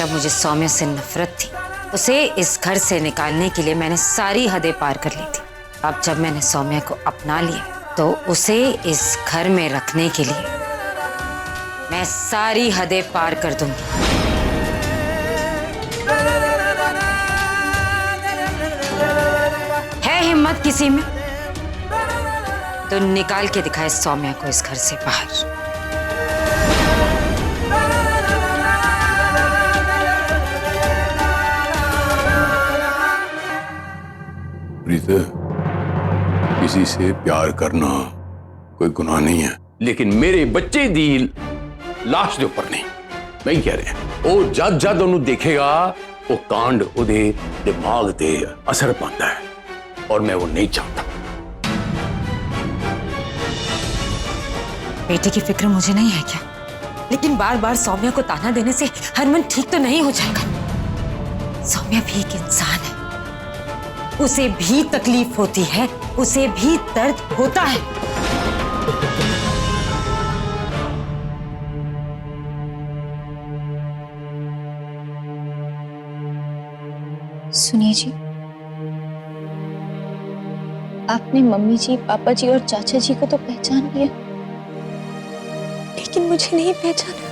जब मुझे सौम्या से नफरत थी, उसे इस घर से निकालने के लिए मैंने सारी हदें पार कर ली थी। अब जब मैंने सौम्या को अपना लिया तो उसे इस घर में रखने के लिए मैं सारी हदें पार कर दूंगी। है हिम्मत किसी में तो निकाल के दिखाए सौम्या को इस घर से बाहर। प्रीति, किसी से प्यार करना कोई गुनाह नहीं है, लेकिन मेरे बच्चे दी लाश के ऊपर नहीं। मैं कह रहा वो जद जद उन्हें देखेगा वो कांड उदे दिमाग ते असर पाता है और मैं वो नहीं चाहता। बेटे की फिक्र मुझे नहीं है क्या? लेकिन बार बार सौम्या को ताना देने से हरमन ठीक तो नहीं हो जाएगा। सौम्या भी एक इंसान है, उसे भी तकलीफ होती है, उसे भी दर्द होता है। सुनिए जी, आपने मम्मी जी, पापा जी और चाचा जी को तो पहचान लिया, लेकिन मुझे नहीं पहचाना।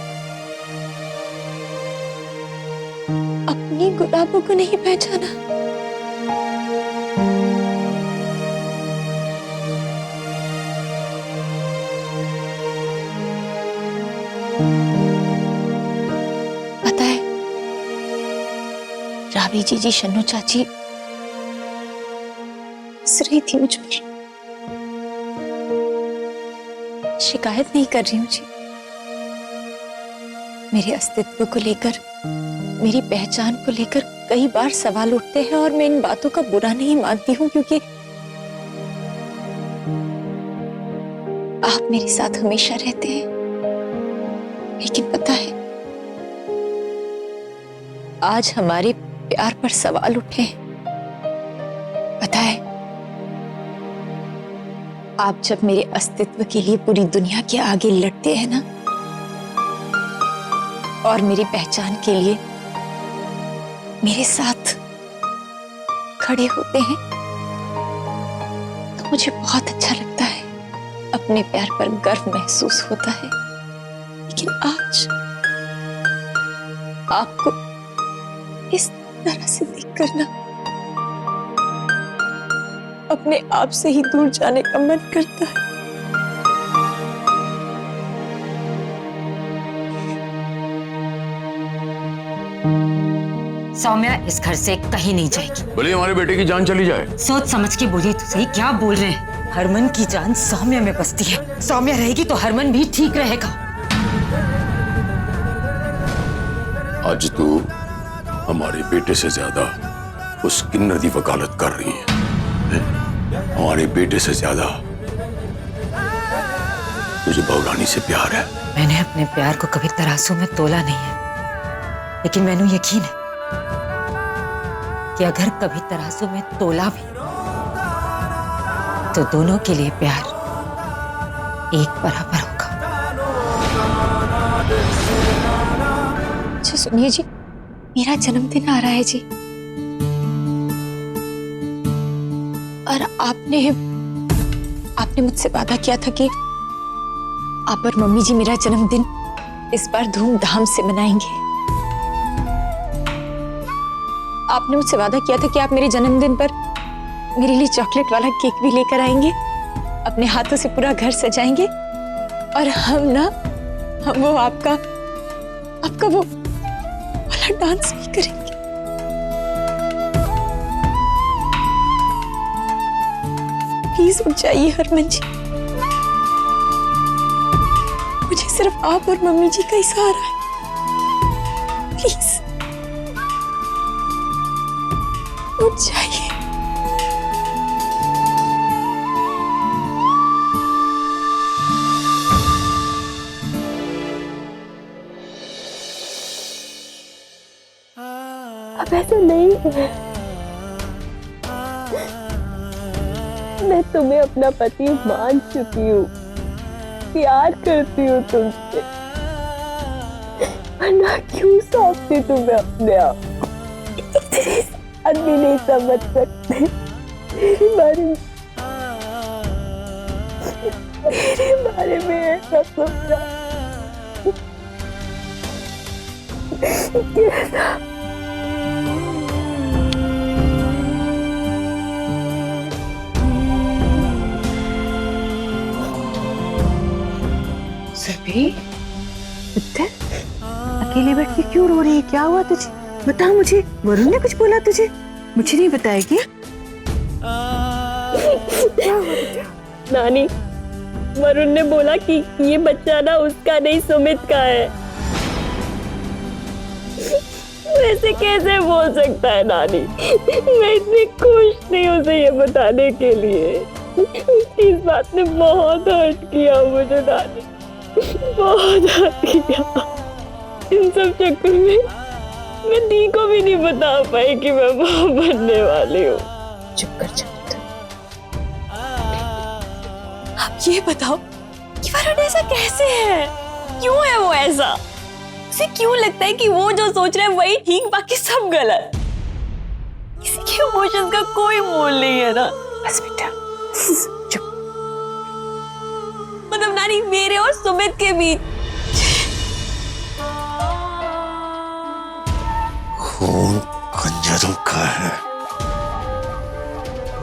अपनी गुलाबों को नहीं पहचाना। पता है, रावी जी, शन्नू चाची हंस रही थी मुझ पर। शिकायत नहीं कर रही हूं जी, मेरे अस्तित्व को लेकर, मेरी पहचान को लेकर कई बार सवाल उठते हैं और मैं इन बातों का बुरा नहीं मानती हूं, क्योंकि आप मेरे साथ हमेशा रहते हैं। लेकिन पता है, आज हमारे प्यार पर सवाल उठे। पता है, आप जब मेरे अस्तित्व के लिए पूरी दुनिया के आगे लड़ते हैं ना, और मेरी पहचान के लिए मेरे साथ खड़े होते हैं, तो मुझे बहुत अच्छा लगता है, अपने प्यार पर गर्व महसूस होता है। लेकिन आज आपको इस तरह से देखकर ना, अपने आप से ही दूर जाने का मन करता है। सौम्या इस घर से कहीं नहीं जाएगी। भले हमारे बेटे की जान चली जाए। सोच समझ के बोलिए तो सही, क्या बोल रहे हैं? हरमन की जान सौम्या में बसती है। सौम्या रहेगी तो हरमन भी ठीक रहेगा। आज तू हमारे बेटे से ज्यादा उस किन्नर की वकालत कर रही है। हमारे बेटे से ज्यादा तुझे बहुरानी से प्यार है। मैंने अपने प्यार को कभी तराजू में तोला नहीं है, लेकिन मैंने यकीन है कि अगर कभी तराजू में तोला भी तो दोनों के लिए प्यार एक बराबर होगा। अच्छा सुनिए जी, मेरा जन्मदिन आ रहा है जी, और आपने मुझसे वादा किया था कि आप और मम्मी जी मेरा जन्मदिन इस बार धूमधाम से मनाएंगे। आपने मुझसे वादा किया था कि आप मेरे जन्मदिन पर मेरे लिए चॉकलेट वाला केक भी लेकर आएंगे, अपने हाथों से पूरा घर सजाएंगे, और हम वो आपका वो वाला डांस भी करेंगे। प्लीज उठ जाइए हरमन जी, मुझे सिर्फ आप और मम्मी जी का ही सहारा है। प्लीज उठ जाइए। अब ऐसा नहीं है, मैं तुम्हें अपना पति मान चुकी हूँ, प्यार करती हूँ तुमसे। वरना क्यों सौंपती तुम्हें अपने आप? इतनी साथ भी नहीं समझ सकते मेरे बारे में ऐसा सोचा कैसा? सभी अकेले बैठ के क्यों रो रही है? क्या हुआ तुझे? बता मुझे। वरुण ने कुछ बोला तुझे? मुझे नहीं बताएगी? नानी, वरुण ने बोला कि ये बच्चा ना उसका नहीं सुमित का है। वैसे कैसे बोल सकता है नानी? मैं इतनी खुश थी उसे ये बताने के लिए। इस बात ने बहुत हर्ट किया मुझे नानी, बहुत हर्ट किया। इन सब चक्कर में मैं दी को भी नहीं बता पाई कि मैं मां बनने वाली हूँ। चुप कर चुप। आप ये बताओ कि वरुण ऐसा कैसे है? क्यों है वो ऐसा? उसे क्यों लगता है कि वो जो सोच रहा है वही ठीक, बाकी सब गलत? किसी के इमोशंस का कोई मोल नहीं है ना। बस बेटा चुप। मतलब नानी, मेरे और सुमित के बीच खून खंजरों का है,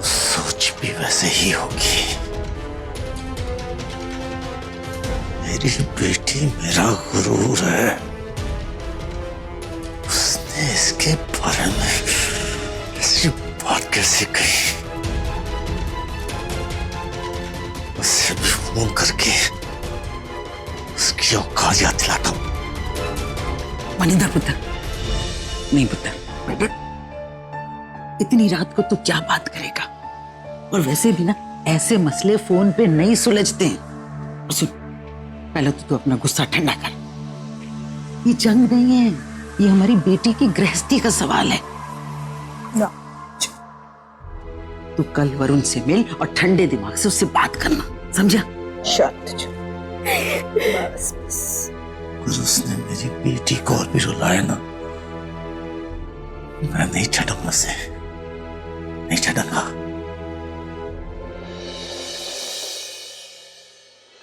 सोच भी वैसे ही होगी। मेरी बेटी मेरा गुरूर है, उसने इसके बारे में ऐसी बात कैसे कही? उससे भी फोन करके उसकी औकात याद दिलाता हूं। मनिंदर पुत्र, नहीं पुत्र, बेटा इतनी रात को तू क्या बात करेगा? और वैसे भी ना ऐसे मसले फोन पे नहीं सुलझते हैं। और सुन, पहले तो तू अपना गुस्सा ठंडा कर। ये जंग नहीं है, ये हमारी बेटी की गृहस्थी का सवाल है ना। तू कल वरुण से मिल और ठंडे दिमाग से उससे बात करना, समझा? शांत बस बस। अगर उसने मेरी बेटी को और भी रुलाया ना, मैं नहीं छूटूंगा उसे, नहीं छूटूंगा।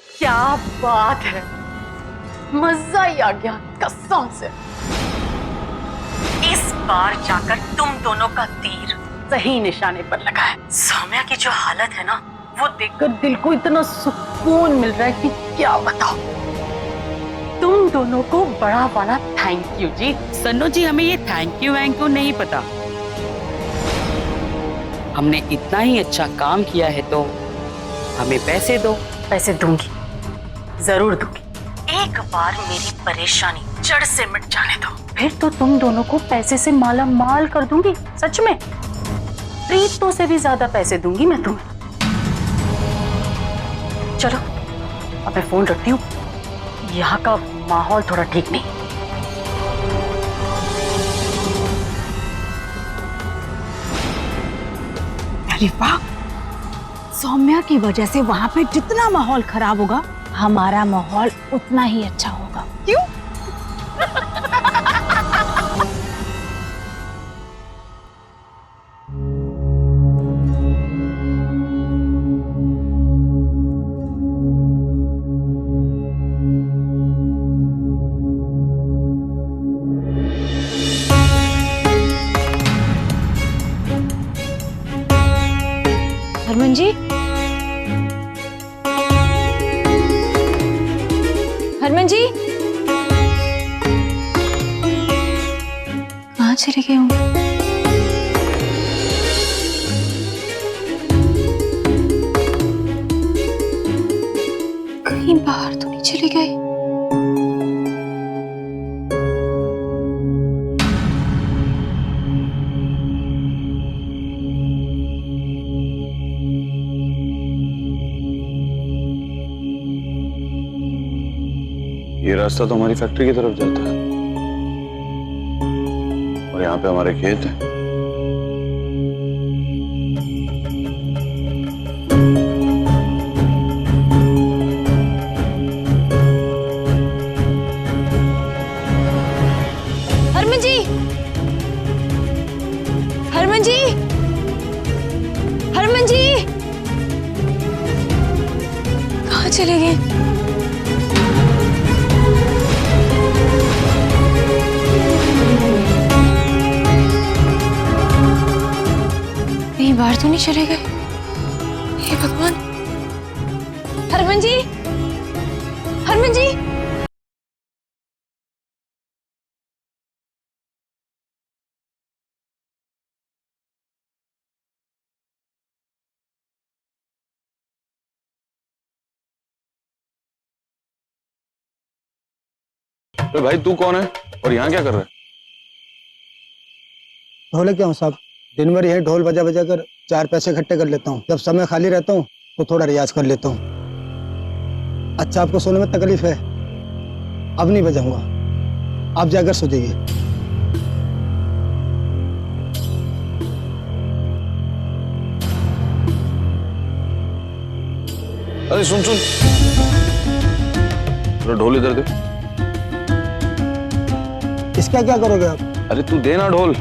क्या बात है, मजा ही आ गया कसम से। इस बार जाकर तुम दोनों का तीर सही निशाने पर लगा है। सौम्या की जो हालत है ना, वो देखकर दिल को इतना सुकून मिल रहा है कि क्या बताओ। तुम दोनों को बड़ा वाला थैंक यू जी। सन्नो जी, हमें ये थैंक यू नहीं पता। हमने इतना ही अच्छा काम किया है तो हमें पैसे दो। पैसे दूंगी, जरूर दूंगी। एक बार मेरी परेशानी जड़ से मिट जाने दो, फिर तो तुम दोनों को पैसे से माला माल कर दूंगी। सच में, प्रीतों से भी ज्यादा पैसे दूंगी मैं तुम्हें। चलो अब मैं फोन रखती हूँ, यहाँ का माहौल थोड़ा ठीक नहीं। अरे वाह, सौम्या की वजह से वहां पे जितना माहौल खराब होगा, हमारा माहौल उतना ही अच्छा होगा। क्यों? हरमन जी, हरमन जी, कहाँ चले गए होंगे? कहीं बाहर तो नहीं चले गए? ये रास्ता तो हमारी फैक्ट्री की तरफ जाता है और यहाँ पे हमारे खेत है। चले गए? कहीं बाहर तो नहीं चले गए? हे भगवान! हरमन जी, हरमन जी! अरे भाई तू कौन है और यहाँ क्या कर रहा है? ढोलक क्या हूँ साहब, दिन भर यही ढोल बजा बजा कर 4 पैसे इकट्ठे कर लेता हूँ। जब समय खाली रहता हूँ तो थोड़ा रियाज कर लेता हूँ। अच्छा, आपको सोने में तकलीफ है? अब नहीं बजाऊंगा, आप जाकर सो जाइए। अरे सुन सुन, तेरा ढोल इधर दे। इसका क्या करोगे आप? अरे तू दे ना ढोल।